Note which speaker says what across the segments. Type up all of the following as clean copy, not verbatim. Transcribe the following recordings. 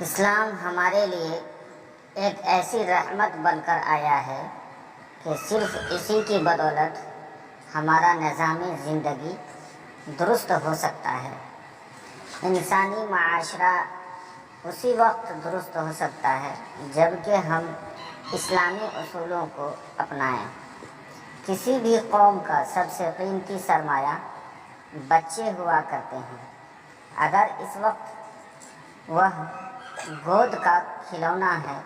Speaker 1: اسلام ہمارے لیے ایک ایسی رحمت بن کر آیا ہے کہ صرف اسی کی بدولت ہمارا نظام زندگی درست ہو سکتا ہے۔ انسانی معاشرہ اسی وقت درست ہو سکتا ہے جب کہ ہم اسلامی اصولوں کو اپنائیں۔ کسی بھی قوم کا سب سے قیمتی سرمایہ بچے ہوا کرتے ہیں۔ اگر اس وقت وہ گود کا کھلونا ہے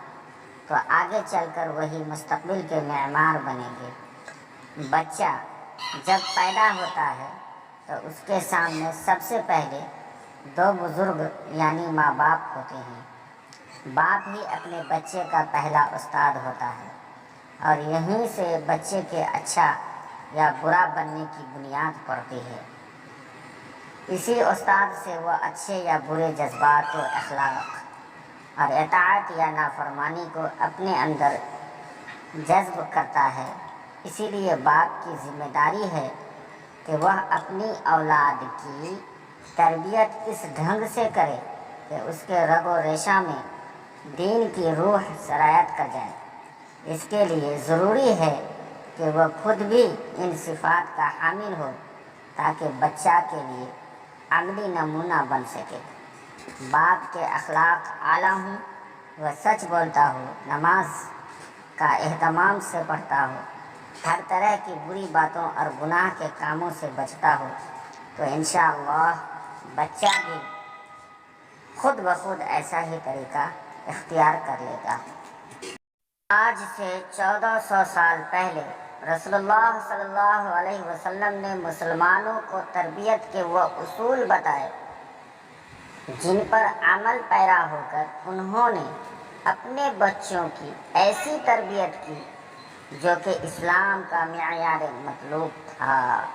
Speaker 1: تو آگے چل کر وہی مستقبل کے معمار بنیں گے۔ بچہ جب پیدا ہوتا ہے تو اس کے سامنے سب سے پہلے دو بزرگ یعنی ماں باپ ہوتے ہیں۔ باپ ہی اپنے بچے کا پہلا استاد ہوتا ہے اور یہیں سے بچے کے اچھا یا برا بننے کی بنیاد پڑتی ہے۔ اسی استاد سے وہ اچھے یا برے جذبات و اخلاق اور اطاعت یا نافرمانی کو اپنے اندر جذب کرتا ہے۔ اسی لیے باپ کی ذمہ داری ہے کہ وہ اپنی اولاد کی تربیت اس ڈھنگ سے کرے کہ اس کے رگ و ریشہ میں دین کی روح سرایت کر جائے۔ اس کے لیے ضروری ہے کہ وہ خود بھی ان صفات کا حامل ہو تاکہ بچہ کے لیے عملی نمونہ بن سکے۔ باپ کے اخلاق اعلیٰ ہوں، وہ سچ بولتا ہو، نماز کا اہتمام سے پڑھتا ہو، ہر طرح کی بری باتوں اور گناہ کے کاموں سے بچتا ہو تو انشاءاللہ بچہ بھی خود بخود ایسا ہی طریقہ اختیار کر لے گا۔ آج سے 1400 سال پہلے رسول اللہ صلی اللہ علیہ وسلم نے مسلمانوں کو تربیت کے وہ اصول بتائے جن پر عمل پیرا ہو کر انہوں نے اپنے بچوں کی ایسی تربیت کی جو کہ اسلام کا معیار مطلوب تھا۔